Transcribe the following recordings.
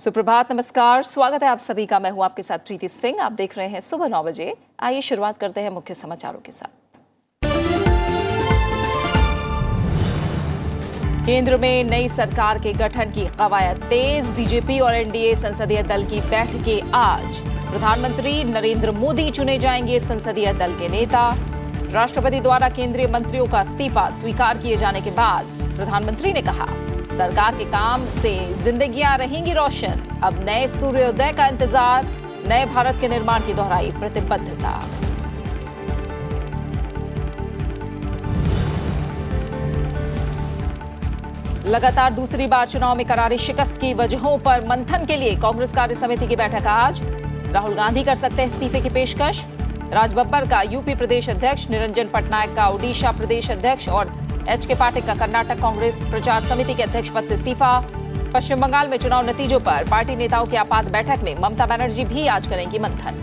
सुप्रभात, नमस्कार, स्वागत है आप सभी का। मैं हूं आपके साथ प्रीति सिंह। आप देख रहे हैं सुबह 9 बजे। आइए शुरुआत करते हैं मुख्य समाचारों के साथ। केंद्र में नई सरकार के गठन की कवायद तेज। बीजेपी और एनडीए संसदीय दल की बैठकें आज। प्रधानमंत्री नरेंद्र मोदी चुने जाएंगे संसदीय दल के नेता। राष्ट्रपति द्वारा केंद्रीय मंत्रियों का इस्तीफा स्वीकार किए जाने के बाद प्रधानमंत्री ने कहा, सरकार के काम से जिंदगियां रहेंगी रोशन। अब नए सूर्योदय का इंतजार, नए भारत के निर्माण की दोहराई प्रतिबद्धता। लगातार दूसरी बार चुनाव में करारी शिकस्त की वजहों पर मंथन के लिए कांग्रेस कार्य समिति की बैठक आज। राहुल गांधी कर सकते हैं इस्तीफे की पेशकश। राज बब्बर का यूपी प्रदेश अध्यक्ष, निरंजन पटनायक का ओडिशा प्रदेश अध्यक्ष और एच.के. पाटिल का कर्नाटक कांग्रेस प्रचार समिति के अध्यक्ष पद से इस्तीफा। पश्चिम बंगाल में चुनाव नतीजों पर पार्टी नेताओं की आपात बैठक में ममता बनर्जी भी आज करेंगी मंथन।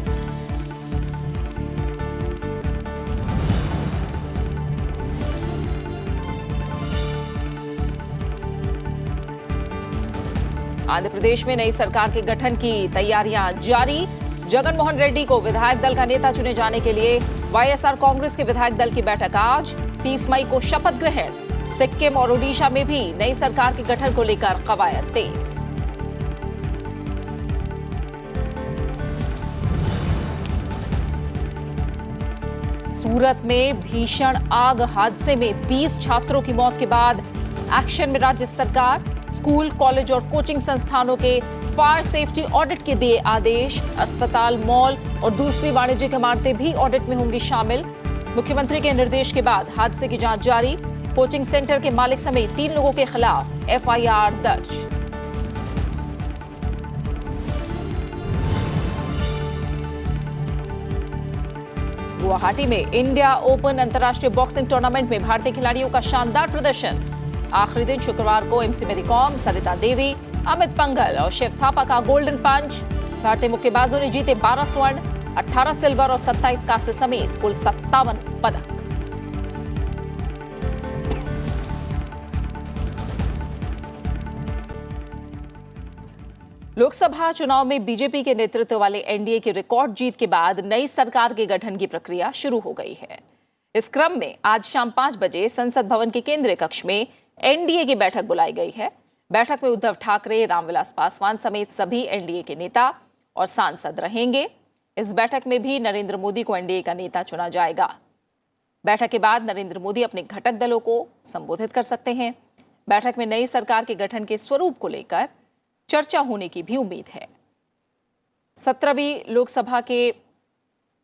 आंध्र प्रदेश में नई सरकार के गठन की तैयारियां जारी। जगन मोहन रेड्डी को विधायक दल का नेता चुने जाने के लिए वाईएसआर कांग्रेस के विधायक दल की बैठक आज। 30 मई को शपथ ग्रहण। सिक्किम और ओडिशा में भी नई सरकार के गठन को लेकर कवायद तेज। सूरत में भीषण आग हादसे में 20 छात्रों की मौत के बाद एक्शन में राज्य सरकार। स्कूल, कॉलेज और कोचिंग संस्थानों के फायर सेफ्टी ऑडिट के दिए आदेश। अस्पताल, मॉल और दूसरी वाणिज्यिक इमारतें भी ऑडिट में होंगी शामिल। मुख्यमंत्री के निर्देश के बाद हादसे की जांच जारी। कोचिंग सेंटर के मालिक समेत 3 लोगों के खिलाफ एफआईआर दर्ज। गुवाहाटी में इंडिया ओपन अंतर्राष्ट्रीय बॉक्सिंग टूर्नामेंट में भारतीय खिलाड़ियों का शानदार प्रदर्शन। आखिरी दिन शुक्रवार को MC Mary com, Sarita Devi, Amit Panghal और शिव थापा का गोल्डन पंच। भारतीय मुक्केबाजों ने जीते 12 स्वर्ण, 18 सिल्वर और 27 कांस्य समेत कुल 57 पदक। लोकसभा चुनाव में बीजेपी के नेतृत्व वाले एनडीए की रिकॉर्ड जीत के बाद नई सरकार के गठन की प्रक्रिया शुरू हो गई है। इस क्रम में आज शाम 5 बजे संसद भवन के केंद्रीय कक्ष में एनडीए की बैठक बुलाई गई है। बैठक में उद्धव ठाकरे, रामविलास पासवान समेत सभी एनडीए के नेता और सांसद रहेंगे। इस बैठक में भी नरेंद्र मोदी को एनडीए का नेता चुना जाएगा। बैठक के बाद नरेंद्र मोदी अपने घटक दलों को संबोधित कर सकते हैं। बैठक में नई सरकार के गठन के स्वरूप को लेकर चर्चा होने की भी उम्मीद है। 17वीं लोकसभा के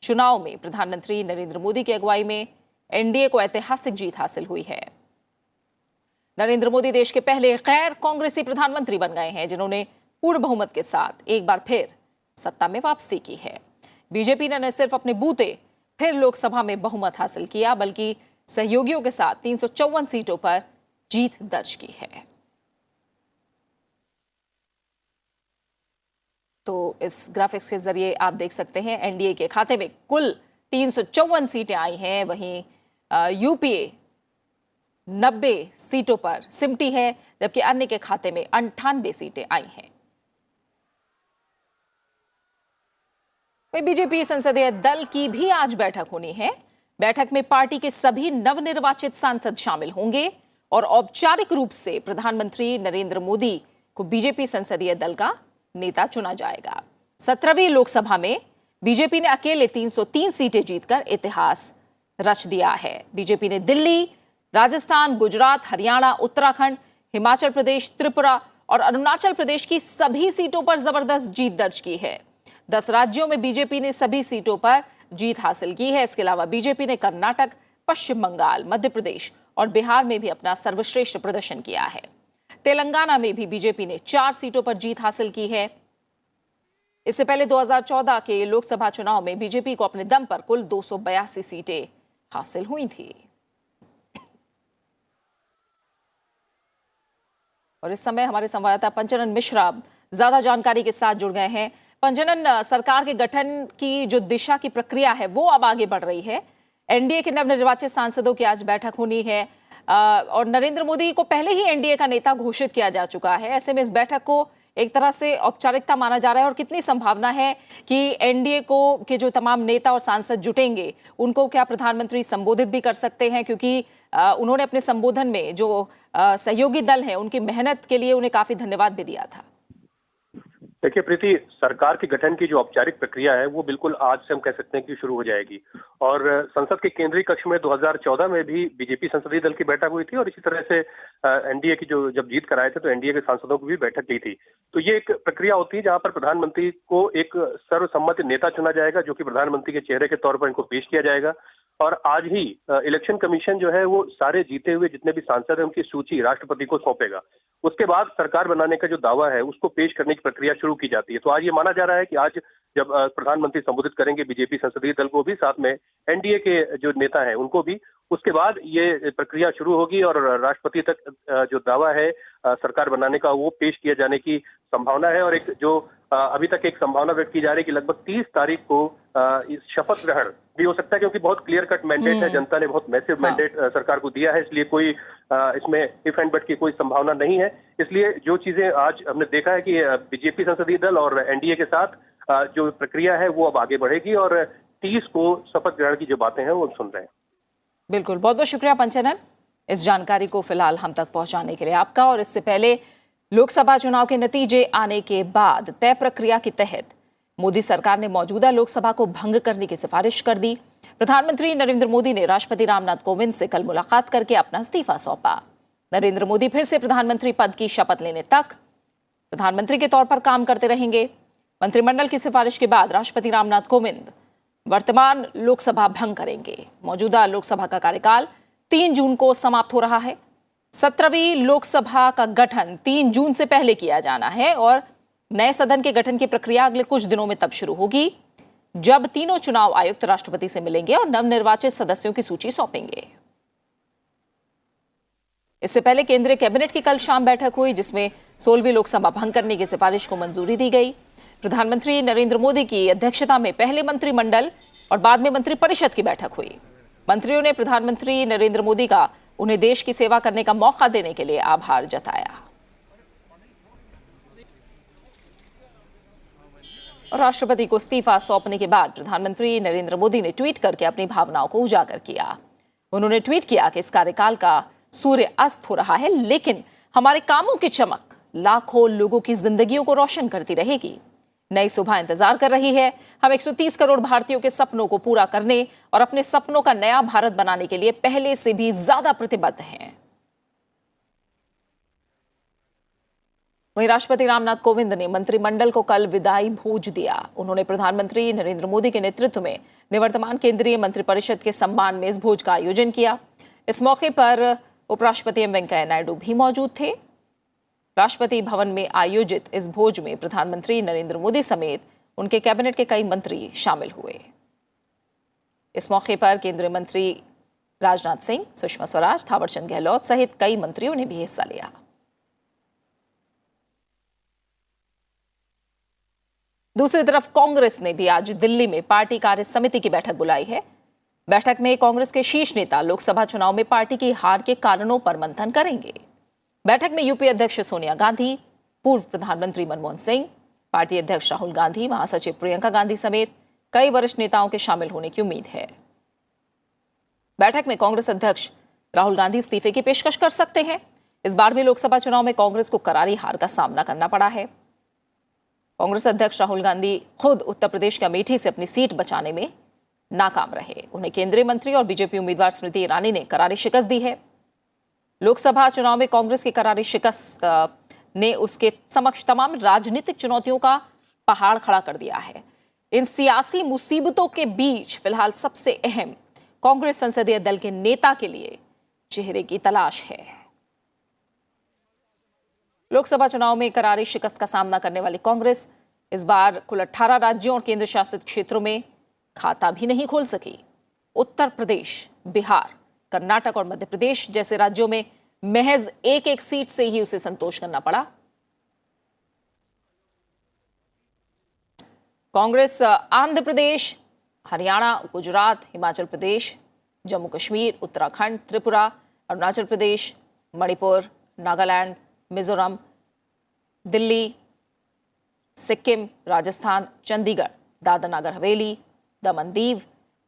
चुनाव में प्रधानमंत्री नरेंद्र मोदी की अगुवाई में एनडीए को ऐतिहासिक जीत हासिल हुई है। नरेंद्र मोदी देश के पहले गैर कांग्रेसी प्रधानमंत्री बन गए हैं जिन्होंने पूर्ण बहुमत के साथ एक बार फिर सत्ता में वापसी की है। बीजेपी ने न सिर्फ अपने बूते फिर लोकसभा में बहुमत हासिल किया, बल्कि सहयोगियों के साथ 354 सीटों पर जीत दर्ज की है। तो इस ग्राफिक्स के जरिए आप देख सकते हैं एनडीए के खाते में कुल 354 सीटें आई हैं। वहीं यूपीए 90 सीटों पर सिमटी है, जबकि अन्य के खाते में 98 सीटें आई हैं। बीजेपी संसदीय दल की भी आज बैठक होनी है। बैठक में पार्टी के सभी नवनिर्वाचित सांसद शामिल होंगे और औपचारिक रूप से प्रधानमंत्री नरेंद्र मोदी को बीजेपी संसदीय दल का नेता चुना जाएगा। 17वीं लोकसभा में बीजेपी ने अकेले 303 सीटें जीतकर इतिहास रच दिया है। बीजेपी ने दिल्ली, राजस्थान, गुजरात, हरियाणा, उत्तराखंड, हिमाचल प्रदेश, त्रिपुरा और अरुणाचल प्रदेश की सभी सीटों पर जबरदस्त जीत दर्ज की है। 10 राज्यों में बीजेपी ने सभी सीटों पर जीत हासिल की है। इसके अलावा बीजेपी ने कर्नाटक, पश्चिम बंगाल, मध्य प्रदेश और बिहार में भी अपना सर्वश्रेष्ठ प्रदर्शन किया है। तेलंगाना में भी बीजेपी ने 4 सीटों पर जीत हासिल की है। इससे पहले 2014 के लोकसभा चुनाव में बीजेपी को अपने दम पर कुल 282 सीटें हासिल हुई थी। और इस समय हमारे संवाददाता पंचनन मिश्रा ज्यादा जानकारी के साथ जुड़ गए हैं। पंचनन, सरकार के गठन की जो दिशा की प्रक्रिया है वो अब आगे बढ़ रही है। एनडीए के नवनिर्वाचित सांसदों की आज बैठक होनी है और नरेंद्र मोदी को पहले ही एनडीए का नेता घोषित किया जा चुका है। ऐसे में इस बैठक को एक तरह से औपचारिकता माना जा रहा है, और कितनी संभावना है कि एनडीए को के जो तमाम नेता और सांसद जुटेंगे उनको क्या प्रधानमंत्री संबोधित भी कर सकते हैं, क्योंकि उन्होंने अपने संबोधन में जो सहयोगी दल है उनकी मेहनत के लिए उन्हें काफी धन्यवाद भी दिया था। देखिए प्रीति, सरकार के गठन की जो औपचारिक प्रक्रिया है वो बिल्कुल आज से हम कह सकते हैं कि शुरू हो जाएगी। और संसद के केंद्रीय कक्ष में 2014 में भी बीजेपी संसदीय दल की बैठक हुई थी, और इसी तरह से एनडीए की जो जब जीत कराए थे तो एनडीए के सांसदों की भी बैठक की थी। तो ये एक प्रक्रिया होती है जहां पर प्रधानमंत्री को एक सर्वसम्मत नेता चुना जाएगा, जो कि प्रधानमंत्री के चेहरे के तौर पर इनको पेश किया जाएगा। और आज ही इलेक्शन कमीशन जो है वो सारे जीते हुए जितने भी सांसद हैं उनकी सूची राष्ट्रपति को सौंपेगा। उसके बाद सरकार बनाने का जो दावा है उसको पेश करने की प्रक्रिया शुरू की जाती है। तो आज ये माना जा रहा है कि आज जब प्रधानमंत्री संबोधित करेंगे बीजेपी संसदीय दल को भी, साथ में एनडीए के जो नेता हैं उनको भी, उसके बाद ये प्रक्रिया शुरू होगी और राष्ट्रपति तक जो दावा है सरकार बनाने का वो पेश किया जाने की संभावना है। और एक जो अभी तक एक संभावना व्यक्त की जा रही है कि लगभग 30 तारीख को इस शपथ ग्रहण भी हो सकता है, क्योंकि बहुत क्लियर कट मैंडेट है, जनता ने बहुत मैसिव मैंडेट सरकार को दिया है, इसलिए कोई इसमें इफ एंड बट की कोई संभावना नहीं है। इसलिए जो चीजें आज हमने देखा है कि बीजेपी संसदीय दल और एनडीए के साथ जो प्रक्रिया है वो अब आगे बढ़ेगी, और 30 को शपथ ग्रहण की जो बातें हैं वो सुन रहे हैं। बिल्कुल, बहुत बहुत शुक्रिया पंचनन इस जानकारी को फिलहाल हम तक पहुंचाने के लिए आपका। और इससे पहले लोकसभा चुनाव के नतीजे आने के बाद तय प्रक्रिया के तहत मोदी सरकार ने मौजूदा लोकसभा को भंग करने की सिफारिश कर दी। प्रधानमंत्री नरेंद्र मोदी ने राष्ट्रपति रामनाथ कोविंद से कल मुलाकात करके अपना इस्तीफा सौंपा। नरेंद्र मोदी फिर से प्रधानमंत्री पद की शपथ लेने तक प्रधानमंत्री के तौर पर काम करते रहेंगे। मंत्रिमंडल की सिफारिश के बाद राष्ट्रपति रामनाथ कोविंद वर्तमान लोकसभा भंग करेंगे। मौजूदा लोकसभा का कार्यकाल 3 जून को समाप्त हो रहा है। 17वीं लोकसभा का गठन 3 जून से पहले किया जाना है, और नए सदन के गठन की प्रक्रिया अगले कुछ दिनों में तब शुरू होगी जब तीनों चुनाव आयुक्त राष्ट्रपति से मिलेंगे और नवनिर्वाचित सदस्यों की सूची सौंपेंगे। इससे पहले केंद्रीय कैबिनेट की कल शाम बैठक हुई, जिसमें 16वीं लोकसभा भंग करने की सिफारिश को मंजूरी दी गई। प्रधानमंत्री नरेंद्र मोदी की अध्यक्षता में पहले मंत्रिमंडल और बाद में मंत्रिपरिषद की बैठक हुई। मंत्रियों ने प्रधानमंत्री नरेंद्र मोदी का उन्हें देश की सेवा करने का मौका देने के लिए आभार जताया। राष्ट्रपति को इस्तीफा सौंपने के बाद प्रधानमंत्री नरेंद्र मोदी ने ट्वीट करके अपनी भावनाओं को उजागर किया। उन्होंने ट्वीट किया कि इस कार्यकाल का सूर्य अस्त हो रहा है, लेकिन हमारे कामों की चमक लाखों लोगों की जिंदगियों को रोशन करती रहेगी। नई सुबह इंतजार कर रही है। हम 130 करोड़ भारतीयों के सपनों को पूरा करने और अपने सपनों का नया भारत बनाने के लिए पहले से भी ज्यादा प्रतिबद्ध हैं। वहीं राष्ट्रपति रामनाथ कोविंद ने मंत्रिमंडल को कल विदाई भोज दिया। उन्होंने प्रधानमंत्री नरेंद्र मोदी के नेतृत्व में निवर्तमान केंद्रीय मंत्रिपरिषद के सम्मान में इस भोज का आयोजन किया। इस मौके पर उपराष्ट्रपति एम वेंकैया नायडू भी मौजूद थे। राष्ट्रपति भवन में आयोजित इस भोज में प्रधानमंत्री नरेंद्र मोदी समेत उनके कैबिनेट के कई मंत्री शामिल हुए। इस मौके पर केंद्रीय मंत्री राजनाथ सिंह, सुषमा स्वराज, थावरचंद गहलोत सहित कई मंत्रियों ने भी हिस्सा लिया। दूसरी तरफ कांग्रेस ने भी आज दिल्ली में पार्टी कार्य समिति की बैठक बुलाई है। बैठक में कांग्रेस के शीर्ष नेता लोकसभा चुनाव में पार्टी की हार के कारणों पर मंथन करेंगे। बैठक में यूपीए अध्यक्ष सोनिया गांधी, पूर्व प्रधानमंत्री मनमोहन सिंह, पार्टी अध्यक्ष राहुल गांधी, महासचिव प्रियंका गांधी समेत कई वरिष्ठ नेताओं के शामिल होने की उम्मीद है। बैठक में कांग्रेस अध्यक्ष राहुल गांधी इस्तीफे की पेशकश कर सकते हैं। इस बार भी लोकसभा चुनाव में कांग्रेस को करारी हार का सामना करना पड़ा है। कांग्रेस अध्यक्ष राहुल गांधी खुद उत्तर प्रदेश के अमेठी से अपनी सीट बचाने में नाकाम रहे। उन्हें केंद्रीय मंत्री और बीजेपी उम्मीदवार स्मृति ईरानी ने करारी शिकस्त दी है। लोकसभा चुनाव में कांग्रेस की करारी शिकस्त ने उसके समक्ष तमाम राजनीतिक चुनौतियों का पहाड़ खड़ा कर दिया है। इन सियासी मुसीबतों के बीच फिलहाल सबसे अहम कांग्रेस संसदीय दल के नेता के लिए चेहरे की तलाश है। लोकसभा चुनाव में करारी शिकस्त का सामना करने वाली कांग्रेस इस बार कुल 18 राज्यों और केंद्र शासित क्षेत्रों में खाता भी नहीं खोल सकी। उत्तर प्रदेश, बिहार, कर्नाटक और मध्य प्रदेश जैसे राज्यों में महज एक सीट से ही उसे संतोष करना पड़ा। कांग्रेस आंध्र प्रदेश, हरियाणा, गुजरात, हिमाचल प्रदेश, जम्मू कश्मीर, उत्तराखंड, त्रिपुरा, अरुणाचल प्रदेश, मणिपुर, नागालैंड, मिजोरम, दिल्ली, सिक्किम, राजस्थान, चंडीगढ़, दादरा नगर हवेली, दमन दीव,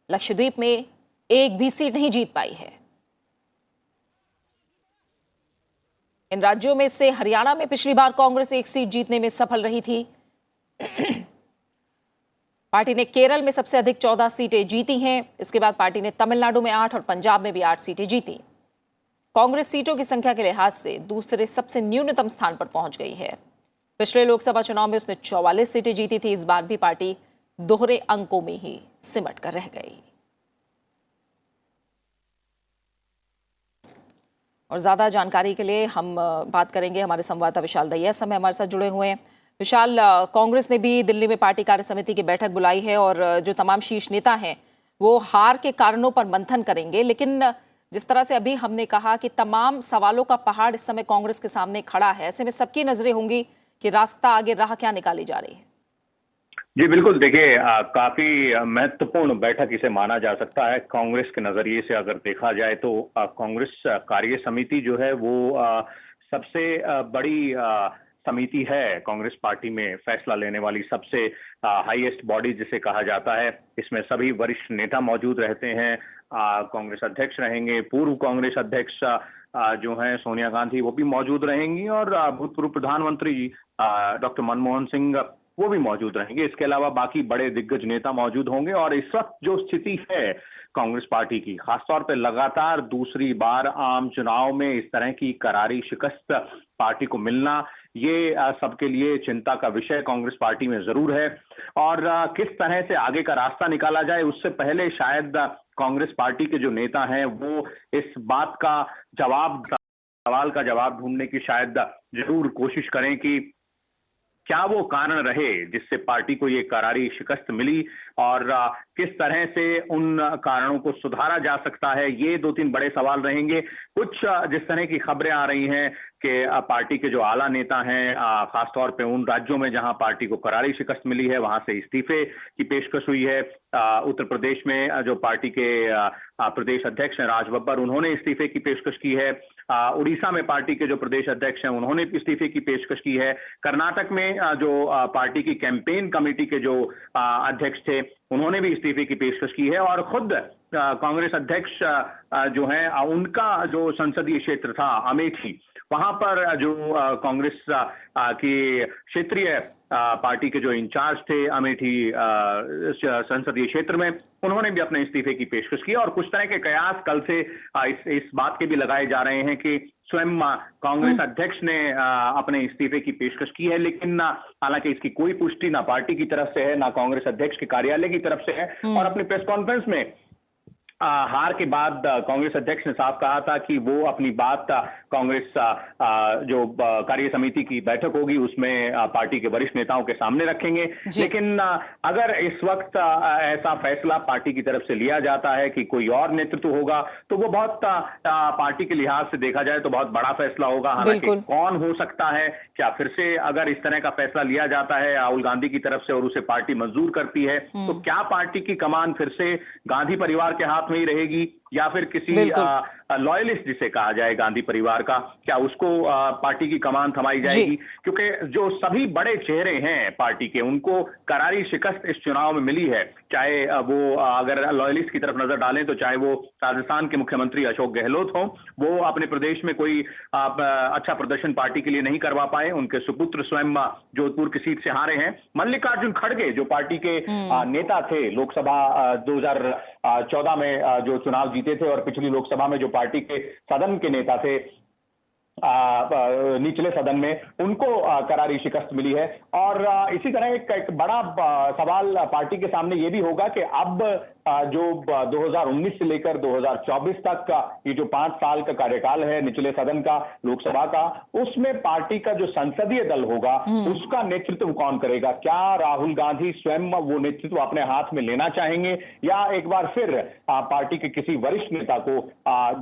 लक्षद्वीप में एक भी सीट नहीं जीत पाई है। इन राज्यों में से हरियाणा में पिछली बार कांग्रेस एक सीट जीतने में सफल रही थी। पार्टी ने केरल में सबसे अधिक 14 सीटें जीती हैं। इसके बाद पार्टी ने तमिलनाडु में 8 और पंजाब में भी 8 सीटें जीती। कांग्रेस सीटों की संख्या के लिहाज से दूसरे सबसे न्यूनतम स्थान पर पहुंच गई है। पिछले लोकसभा चुनाव में उसने 44 सीटें जीती थी। इस बार भी पार्टी दोहरे अंकों में ही सिमट कर रह गई। और ज्यादा जानकारी के लिए हम बात करेंगे हमारे संवाददाता विशाल दहिया इस समय हमारे साथ जुड़े हुए हैं। विशाल, कांग्रेस ने भी दिल्ली में पार्टी कार्य समिति की बैठक बुलाई है और जो तमाम शीर्ष नेता हैं वो हार के कारणों पर मंथन करेंगे, लेकिन जिस तरह से अभी हमने कहा कि तमाम सवालों का पहाड़ इस समय कांग्रेस के सामने खड़ा है, ऐसे में सबकी नजरें होंगी कि रास्ता आगे राह क्या निकाली जा रही है। जी बिल्कुल, देखिए काफी महत्वपूर्ण बैठक इसे माना जा सकता है। कांग्रेस के नजरिए से अगर देखा जाए तो कांग्रेस कार्य समिति जो है वो सबसे बड़ी समिति है कांग्रेस पार्टी में, फैसला लेने वाली सबसे हाईएस्ट बॉडी जिसे कहा जाता है। इसमें सभी वरिष्ठ नेता मौजूद रहते हैं। कांग्रेस अध्यक्ष रहेंगे, पूर्व कांग्रेस अध्यक्ष जो हैं सोनिया गांधी वो भी मौजूद रहेंगी और भूतपूर्व प्रधानमंत्री डॉक्टर मनमोहन सिंह वो भी मौजूद रहेंगे। इसके अलावा बाकी बड़े दिग्गज नेता मौजूद होंगे। और इस वक्त जो स्थिति है कांग्रेस पार्टी की, खासतौर पे लगातार दूसरी बार आम चुनाव में इस तरह की करारी शिकस्त पार्टी को मिलना, ये सबके लिए चिंता का विषय कांग्रेस पार्टी में जरूर है। और किस तरह से आगे का रास्ता निकाला जाए उससे पहले शायद कांग्रेस पार्टी के जो नेता हैं वो इस बात का सवाल का जवाब ढूंढने की शायद जरूर कोशिश करें कि क्या वो कारण रहे जिससे पार्टी को ये करारी शिकस्त मिली और किस तरह से उन कारणों को सुधारा जा सकता है। ये 2-3 बड़े सवाल रहेंगे। कुछ जिस तरह की खबरें आ रही हैं कि पार्टी के जो आला नेता हैं, खासतौर पे उन राज्यों में जहां पार्टी को करारी शिकस्त मिली है वहां से इस्तीफे की पेशकश हुई है। उत्तर प्रदेश में जो पार्टी के प्रदेश अध्यक्ष हैं राज बब्बर, उन्होंने इस्तीफे की पेशकश की है। उड़ीसा में पार्टी के जो प्रदेश अध्यक्ष हैं उन्होंने इस्तीफे की पेशकश की है। कर्नाटक में जो पार्टी की कैंपेन कमेटी के जो अध्यक्ष थे उन्होंने भी इस्तीफे की पेशकश की है। और खुद कांग्रेस अध्यक्ष जो हैं उनका जो संसदीय क्षेत्र था अमेठी, वहां पर जो कांग्रेस की क्षेत्रीय पार्टी के जो इंचार्ज थे अमेठी संसदीय क्षेत्र में, उन्होंने भी अपने इस्तीफे की पेशकश की। और कुछ तरह के कयास कल से इस बात के भी लगाए जा रहे हैं कि स्वयं कांग्रेस अध्यक्ष ने अपने इस्तीफे की पेशकश की है, लेकिन हालांकि इसकी कोई पुष्टि ना पार्टी की तरफ से है ना कांग्रेस अध्यक्ष के कार्यालय की तरफ से है। और अपनी प्रेस कॉन्फ्रेंस में हार के बाद कांग्रेस अध्यक्ष ने साफ कहा था कि वो अपनी बात कांग्रेस जो कार्य समिति की बैठक होगी उसमें पार्टी के वरिष्ठ नेताओं के सामने रखेंगे। लेकिन अगर इस वक्त ऐसा फैसला पार्टी की तरफ से लिया जाता है कि कोई और नेतृत्व होगा तो वो बहुत पार्टी के लिहाज से देखा जाए तो बहुत बड़ा फैसला होगा। हालांकि कौन हो सकता है, क्या फिर से अगर इस तरह का फैसला लिया जाता है राहुल गांधी की तरफ से और उसे पार्टी मंजूर करती है तो क्या पार्टी की कमान फिर से गांधी परिवार के हाथ में ही रहेगी या फिर किसी लॉयलिस्ट जिसे कहा जाए गांधी परिवार का, क्या उसको पार्टी की कमान थमाई जाएगी? क्योंकि जो सभी बड़े चेहरे हैं पार्टी के उनको करारी शिकस्त इस चुनाव में मिली है। चाहे वो अगर लॉयलिस्ट की तरफ नजर डालें तो चाहे वो राजस्थान के मुख्यमंत्री अशोक गहलोत हों, वो अपने प्रदेश में कोई अच्छा प्रदर्शन पार्टी के लिए नहीं करवा पाए। उनके सुपुत्र स्वयं जोधपुर की सीट से हारे हैं। मल्लिकार्जुन खड़गे जो पार्टी के नेता थे, लोकसभा 2014 में जो चुनाव जीते थे और पिछली लोकसभा में जो पार्टी के सदन के नेता थे निचले सदन में, उनको करारी शिकस्त मिली है। और इसी तरह एक बड़ा सवाल पार्टी के सामने ये भी होगा कि अब जो 2019 से लेकर 2024 तक का ये जो 5 साल का कार्यकाल है निचले सदन का, लोकसभा का, उसमें पार्टी का जो संसदीय दल होगा उसका नेतृत्व कौन करेगा? क्या राहुल गांधी स्वयं वो नेतृत्व अपने हाथ में लेना चाहेंगे या एक बार फिर पार्टी के किसी वरिष्ठ नेता को,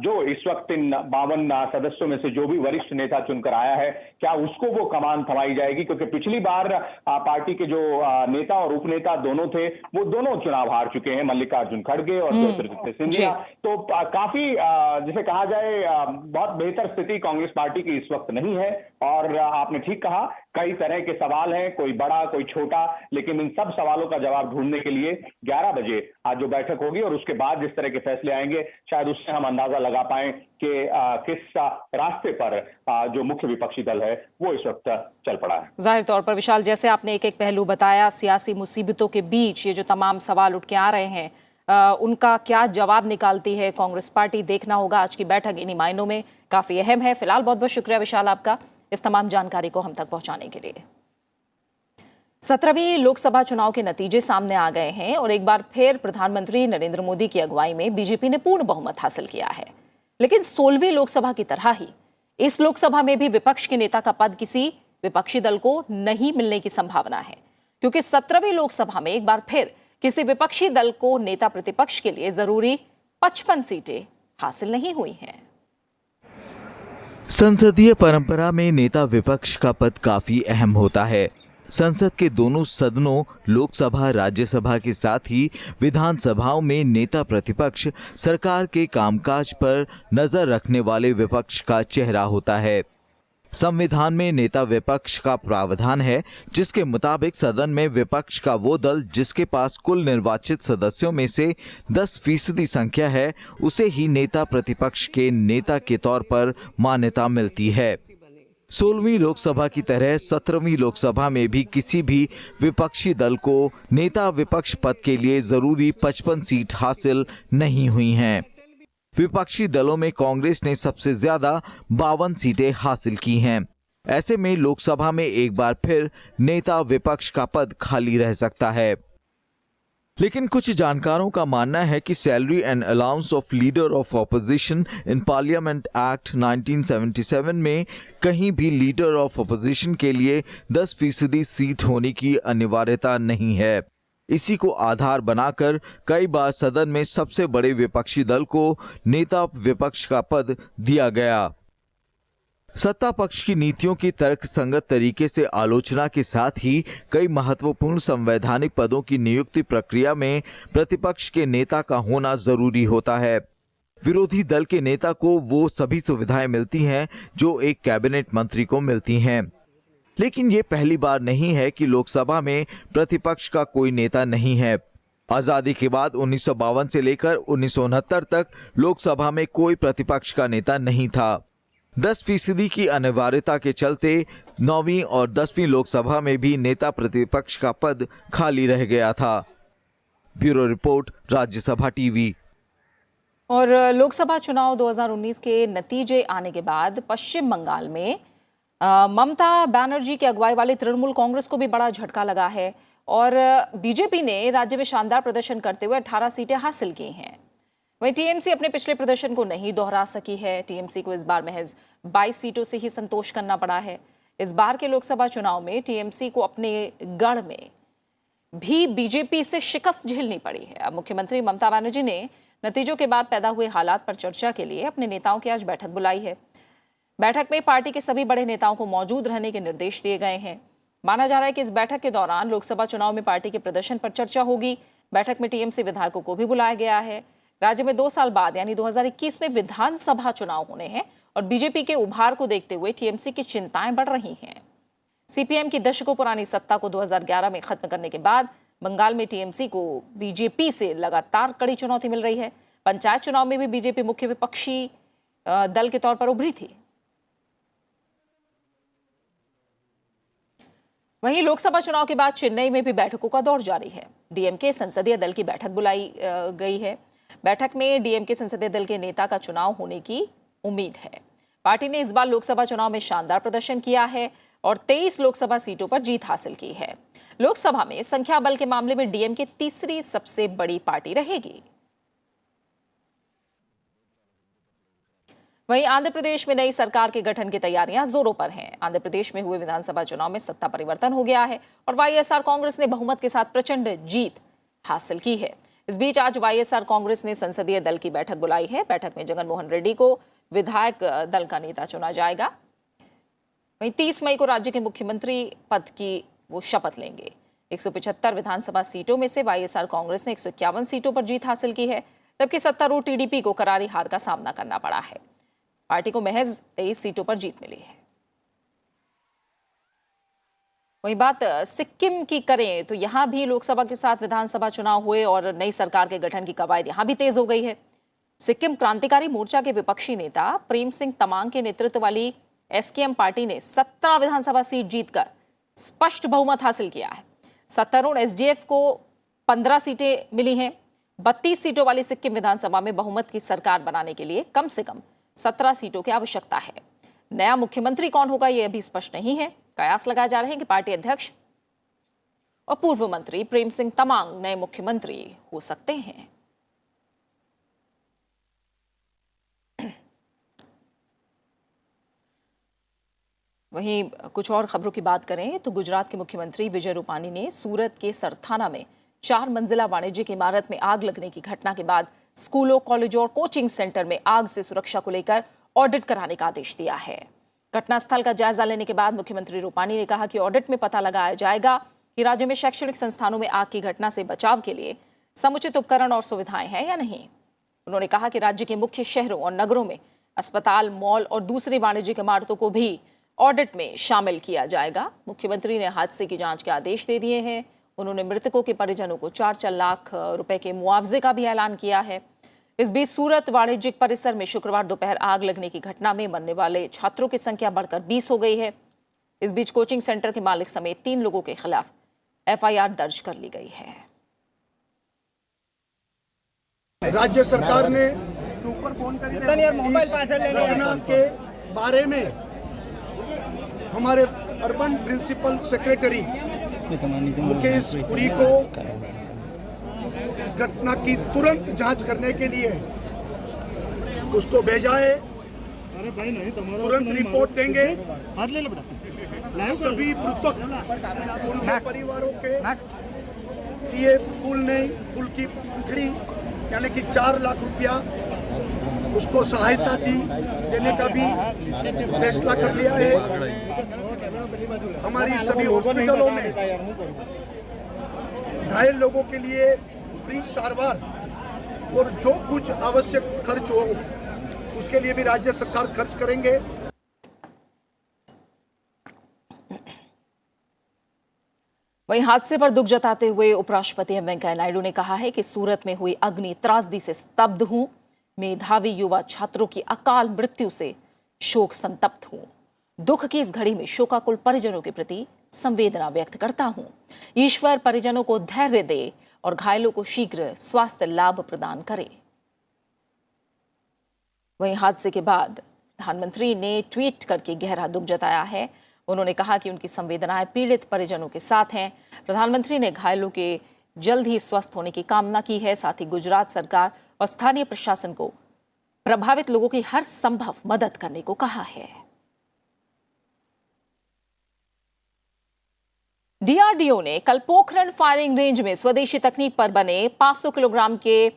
जो इस वक्त इन 52 सदस्यों में से जो भी वरिष्ठ नेता चुनकर आया है, क्या उसको वो कमान थमाई जाएगी? क्योंकि पिछली बार पार्टी के जो नेता और उपनेता दोनों थे, वो दोनों चुनाव हार चुके हैं, मल्लिकार्जुन खड़गे और ज्योतिरादित्य सिंधिया। तो काफी जिसे कहा जाए बहुत बेहतर स्थिति कांग्रेस पार्टी की इस वक्त नहीं है। और आपने ठीक कहा, कई तरह के सवाल हैं, कोई बड़ा कोई छोटा, लेकिन इन सब सवालों का जवाब ढूंढने के लिए 11 बजे आज जो बैठक होगी और उसके बाद जिस तरह के फैसले आएंगे, शायद उससे हम अंदाजा लगा पाएं कि किस रास्ते पर जो मुख्य विपक्षी दल है वो इस वक्त चल पड़ा है। जाहिर तौर पर विशाल, जैसे आपने एक एक पहलू बताया, सियासी मुसीबतों के बीच ये जो तमाम सवाल उठ के आ रहे हैं, उनका क्या जवाब निकालती है कांग्रेस पार्टी, देखना होगा। आज की बैठक इन्हीं मायनों में काफी अहम है। फिलहाल बहुत बहुत शुक्रिया विशाल आपका इस तमाम जानकारी को हम तक पहुंचाने के लिए। 17वीं लोकसभा चुनाव के नतीजे सामने आ गए हैं और एक बार फिर प्रधानमंत्री नरेंद्र मोदी की अगुवाई में बीजेपी ने पूर्ण बहुमत हासिल किया है। लेकिन 16वीं लोकसभा की तरह ही इस लोकसभा में भी विपक्ष के नेता का पद किसी विपक्षी दल को नहीं मिलने की संभावना है, क्योंकि 17वीं लोकसभा में एक बार फिर किसी विपक्षी दल को नेता प्रतिपक्ष के लिए जरूरी 55 सीटें हासिल नहीं हुई हैं। संसदीय परंपरा में नेता विपक्ष का पद काफी अहम होता है। संसद के दोनों सदनों, लोकसभा, राज्यसभा के साथ ही विधानसभाओं में नेता प्रतिपक्ष सरकार के कामकाज पर नजर रखने वाले विपक्ष का चेहरा होता है। संविधान में नेता विपक्ष का प्रावधान है, जिसके मुताबिक सदन में विपक्ष का वो दल जिसके पास कुल निर्वाचित सदस्यों में से 10% संख्या है, उसे ही नेता प्रतिपक्ष के नेता के तौर पर मान्यता मिलती है। 16वीं लोकसभा की तरह 17वीं लोकसभा में भी किसी भी विपक्षी दल को नेता विपक्ष पद के लिए जरूरी 55 सीट हासिल नहीं हुई हैं। विपक्षी दलों में कांग्रेस ने सबसे ज्यादा 52 सीटें हासिल की हैं। ऐसे में लोकसभा में एक बार फिर नेता विपक्ष का पद खाली रह सकता है। लेकिन कुछ जानकारों का मानना है कि salary and allowance of leader of opposition in parliament act 1977 में कहीं भी लीडर ऑफ ऑपोजिशन के लिए 10% सीट होने की अनिवार्यता नहीं है। इसी को आधार बनाकर कई बार सदन में सबसे बड़े विपक्षी दल को नेता विपक्ष का पद दिया गया। सत्ता पक्ष की नीतियों की तर्कसंगत तरीके से आलोचना के साथ ही कई महत्वपूर्ण संवैधानिक पदों की नियुक्ति प्रक्रिया में प्रतिपक्ष के नेता का होना जरूरी होता है। विरोधी दल के नेता को वो सभी सुविधाएं मिलती हैं जो एक कैबिनेट मंत्री को मिलती हैं। लेकिन ये पहली बार नहीं है कि लोकसभा में प्रतिपक्ष का कोई नेता नहीं है। आजादी के बाद 1952 से लेकर 1969 तक लोकसभा में कोई प्रतिपक्ष का नेता नहीं था। 10% की अनिवार्यता के चलते 9वीं और 10वीं लोकसभा में भी नेता प्रतिपक्ष का पद खाली रह गया था। Bureau report, Rajya Sabha TV. और लोकसभा चुनाव 2019 के नतीजे आने के बाद पश्चिम बंगाल में ममता बनर्जी की अगुवाई वाली तृणमूल कांग्रेस को भी बड़ा झटका लगा है और बीजेपी ने राज्य में शानदार प्रदर्शन करते हुए 18 सीटें हासिल की हैं। वहीं टीएमसी अपने पिछले प्रदर्शन को नहीं दोहरा सकी है। टीएमसी को इस बार महज 22 सीटों से ही संतोष करना पड़ा है। इस बार के लोकसभा चुनाव में टीएमसी को अपने गढ़ में भी बीजेपी से शिकस्त झेलनी पड़ी है। अब मुख्यमंत्री ममता बनर्जी ने नतीजों के बाद पैदा हुए हालात पर चर्चा के लिए अपने नेताओं की आज बैठक बुलाई है। बैठक में पार्टी के सभी बड़े नेताओं को मौजूद रहने के निर्देश दिए गए हैं। माना जा रहा है कि इस बैठक के दौरान लोकसभा चुनाव में पार्टी के प्रदर्शन पर चर्चा होगी। बैठक में टीएमसी विधायकों को भी बुलाया गया है। राज्य में 2 साल बाद यानी 2021 में विधानसभा चुनाव होने हैं और बीजेपी के उभार को देखते हुए टीएमसी की चिंताएं बढ़ रही हैं। सीपीएम की दशकों पुरानी सत्ता को 2011 में खत्म करने के बाद बंगाल में टीएमसी को बीजेपी से लगातार कड़ी चुनौती मिल रही है। पंचायत चुनाव में भी बीजेपी मुख्य विपक्षी दल के तौर पर उभरी थी। वहीं लोकसभा चुनाव के बाद चेन्नई में भी बैठकों का दौर जारी है। डीएमके संसदीय दल की बैठक बुलाई गई है। बैठक में डीएमके संसदीय दल के नेता का चुनाव होने की उम्मीद है। पार्टी ने इस बार लोकसभा चुनाव में शानदार प्रदर्शन किया है और 23 लोकसभा सीटों पर जीत हासिल की है। लोकसभा में संख्या बल के मामले में डीएमके तीसरी सबसे बड़ी पार्टी रहेगी। वहीं आंध्र प्रदेश में नई सरकार के गठन की तैयारियां जोरों पर हैं। आंध्र प्रदेश में हुए विधानसभा चुनाव में सत्ता परिवर्तन हो गया है और वाईएसआर कांग्रेस ने बहुमत के साथ प्रचंड जीत हासिल की है। इस बीच आज वाईएसआर कांग्रेस ने संसदीय दल की बैठक बुलाई है। बैठक में जगन मोहन रेड्डी को विधायक दल का नेता चुना जाएगा। वहीं 30 मई को राज्य के मुख्यमंत्री पद की वो शपथ लेंगे। 175 विधानसभा सीटों में से वाईएसआर कांग्रेस ने 151 सीटों पर जीत हासिल की है, जबकि सत्तारूढ़ टीडीपी को करारी हार का सामना करना पड़ा है। पार्टी को महज 23 सीटों पर जीत मिली है। वही बात सिक्किम की करें तो यहां भी लोकसभा के साथ विधानसभा चुनाव हुए और नई सरकार के गठन की कवायद यहां भी तेज हो गई है। सिक्किम क्रांतिकारी मोर्चा के विपक्षी नेता प्रेम सिंह तमांग के नेतृत्व वाली एसकेएम पार्टी ने 17 विधानसभा सीट जीतकर स्पष्ट बहुमत हासिल किया है। सत्तारूढ़ एसडीएफ को 15 सीटें मिली हैं। 32 सीटों वाली सिक्किम विधानसभा में बहुमत की सरकार बनाने के लिए कम से कम 17 सीटों की आवश्यकता है। नया मुख्यमंत्री कौन होगा यह अभी स्पष्ट नहीं है। कयास लगाए जा रहे हैं कि पार्टी अध्यक्ष और पूर्व मंत्री प्रेम सिंह तमांग नए मुख्यमंत्री हो सकते हैं। वहीं कुछ और खबरों की बात करें तो गुजरात के मुख्यमंत्री विजय रूपानी ने सूरत के सरथाना में 4 मंजिला वाणिज्यिक इमारत में आग लगने की घटना के बाद स्कूलों, कॉलेजों और कोचिंग सेंटर में आग से सुरक्षा को लेकर ऑडिट कराने का आदेश दिया है। घटनास्थल का जायजा लेने के बाद मुख्यमंत्री रूपानी ने कहा कि ऑडिट में पता लगाया जाएगा कि राज्य में शैक्षणिक संस्थानों में आग की घटना से बचाव के लिए समुचित उपकरण और सुविधाएं हैं या नहीं। उन्होंने कहा कि राज्य के मुख्य शहरों और नगरों में अस्पताल, मॉल और दूसरी वाणिज्यिक इमारतों को भी ऑडिट में शामिल किया जाएगा। मुख्यमंत्री ने हादसे की जांच के आदेश दे दिए हैं। उन्होंने मृतकों के परिजनों को 4-4 लाख रुपए के मुआवजे का भी ऐलान किया है। इस बीच सूरत वाणिज्यिक परिसर में शुक्रवार दोपहर आग लगने की घटना में मरने वाले छात्रों की संख्या बढ़कर 20 हो गई है। इस बीच कोचिंग सेंटर के मालिक समेत 3 लोगों के खिलाफ एफआईआर दर्ज कर ली गई है। राज्य सरकार ने घटना के बारे में हमारे urban principal secretary Mukesh Puri को इस घटना की तुरंत जांच करने के लिए उसको भेजा है। तुरंत रिपोर्ट देंगे। सभी मृतक उनके परिवारों के लिए फूल की पंखड़ी यानी कि 4 लाख रुपया उसको सहायता देने का भी फैसला कर लिया है। हमारी सभी हॉस्पिटलों में घायल लोगों के लिए फ्री सारवार और जो कुछ आवश्यक खर्च हो उसके लिए भी राज्य सरकार खर्च करेंगे। वहीं हादसे पर दुख जताते हुए उपराष्ट्रपति एम वेंकैया नायडू ने कहा है कि सूरत में हुई अग्नि त्रासदी से स्तब्ध हूं। मेधावी युवा छात्रों की अकाल मृत्यु से शोक संतप्त हूं। दुख की इस घड़ी में शोकाकुल परिजनों के प्रति संवेदना व्यक्त करता हूं। ईश्वर परिजनों को धैर्य दे और घायलों को शीघ्र स्वास्थ्य लाभ प्रदान करे। वहीं हादसे के बाद प्रधानमंत्री ने ट्वीट करके गहरा दुख जताया है। उन्होंने कहा कि उनकी संवेदनाएं पीड़ित परिजनों के साथ हैं। प्रधानमंत्री ने घायलों के जल्द ही स्वस्थ होने की कामना की है। साथ ही गुजरात सरकार और स्थानीय प्रशासन को प्रभावित लोगों की हर संभव मदद करने को कहा है। डीआरडीओ ने कल पोखरण फायरिंग रेंज में स्वदेशी तकनीक पर बने 500 किलोग्राम के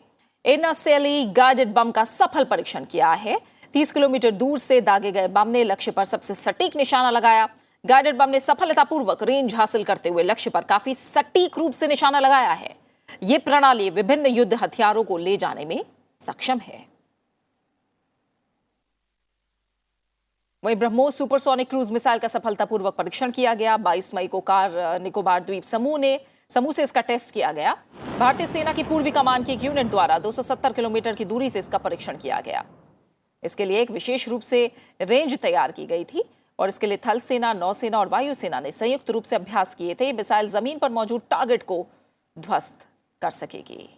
एनएसएलई गाइडेड बम का सफल परीक्षण किया है। 30 किलोमीटर दूर से दागे गए बम ने लक्ष्य पर सबसे सटीक निशाना लगाया। गाइडेड बम ने सफलतापूर्वक रेंज हासिल करते हुए लक्ष्य पर काफी सटीक रूप से निशाना लगाया है। यह प्रणाली विभिन्न युद्ध हथियारों को ले जाने में सक्षम है। वहीं ब्रह्मोस सुपरसोनिक क्रूज मिसाइल का सफलतापूर्वक परीक्षण किया गया। 22 मई को कार निकोबार द्वीप समूह से इसका टेस्ट किया गया। भारतीय सेना की पूर्वी कमान की एक यूनिट द्वारा 270 किलोमीटर की दूरी से इसका परीक्षण किया गया। इसके लिए एक विशेष रूप से रेंज तैयार की गई थी और इसके लिए थल सेना, नौसेना और वायुसेना ने संयुक्त रूप से अभ्यास किए थे। मिसाइल जमीन पर मौजूद टारगेट को ध्वस्त कर सकेगी।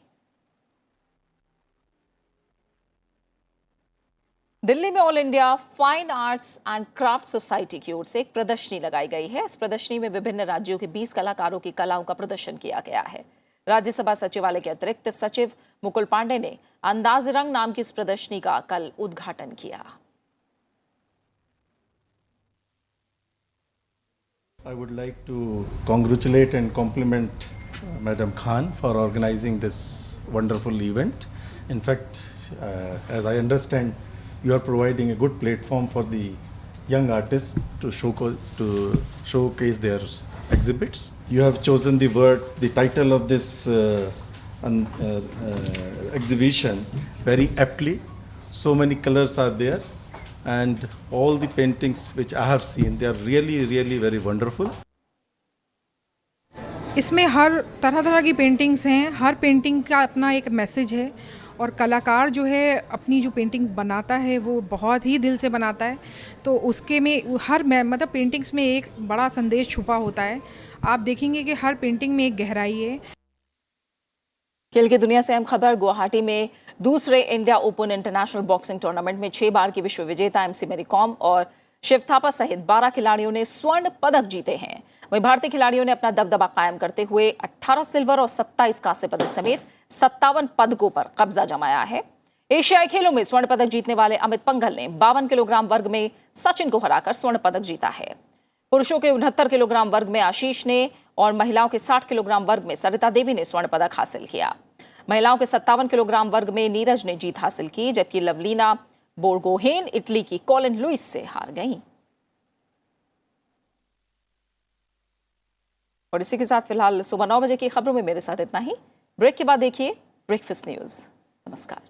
दिल्ली में all India fine arts and craft society की ओर से एक प्रदर्शनी लगाई गई है। इस प्रदर्शनी में विभिन्न राज्यों के 20 कलाकारों की कलाओं का प्रदर्शन किया गया है। राज्यसभा सचिवालय के अतिरिक्त सचिव मुकुल पांडे ने अंदाज रंग नाम की इस प्रदर्शनी का कल उद्घाटन किया। I would like to congratulate and compliment Madam Khan for organizing this wonderful event. In fact, as I understand, you are providing a good platform for the young artists to showcase their exhibits. You have chosen the title of this exhibition very aptly. So many colors are there, and all the paintings which I have seen, they are really, really very wonderful. इसमें हर तरह तरह की paintings हैं, हर painting का अपना एक message है और कलाकार जो है अपनी जो पेंटिंग्स बनाता है वो बहुत ही दिल से बनाता है, तो उसके में हर मतलब पेंटिंग्स में एक बड़ा संदेश छुपा होता है। आप देखेंगे कि हर पेंटिंग में एक गहराई है। खेल की दुनिया से अहम खबर, गुवाहाटी में दूसरे India open international boxing tournament में 6 बार की विश्व विजेता एमसी मैरी कॉम और शिव थापा सहित 12 खिलाड़ियों ने स्वर्ण पदक जीते हैं। वहीं भारतीय खिलाड़ियों ने अपना दबदबा कायम करते हुए 18 सिल्वर और 27 कांस्य पदक समेत 57 पदकों पर कब्जा जमाया है। एशियाई खेलों में स्वर्ण पदक जीतने वाले अमित पंघल ने 52 किलोग्राम वर्ग में सचिन को हराकर स्वर्ण पदक जीता है। पुरुषों के 69 किलोग्राम वर्ग में आशीष ने और महिलाओं के 60 किलोग्राम वर्ग में सरिता देवी ने स्वर्ण पदक हासिल किया। महिलाओं के 57 किलोग्राम वर्ग में नीरज ने जीत हासिल की, जबकि लवलीना बोरगोहेन इटली की कॉलिन लुइस से हार गईं। और इसी के साथ फिलहाल सुबह 9 बजे की खबरों में मेरे साथ इतना ही। ब्रेक के बाद देखिए ब्रेकफास्ट न्यूज। नमस्कार।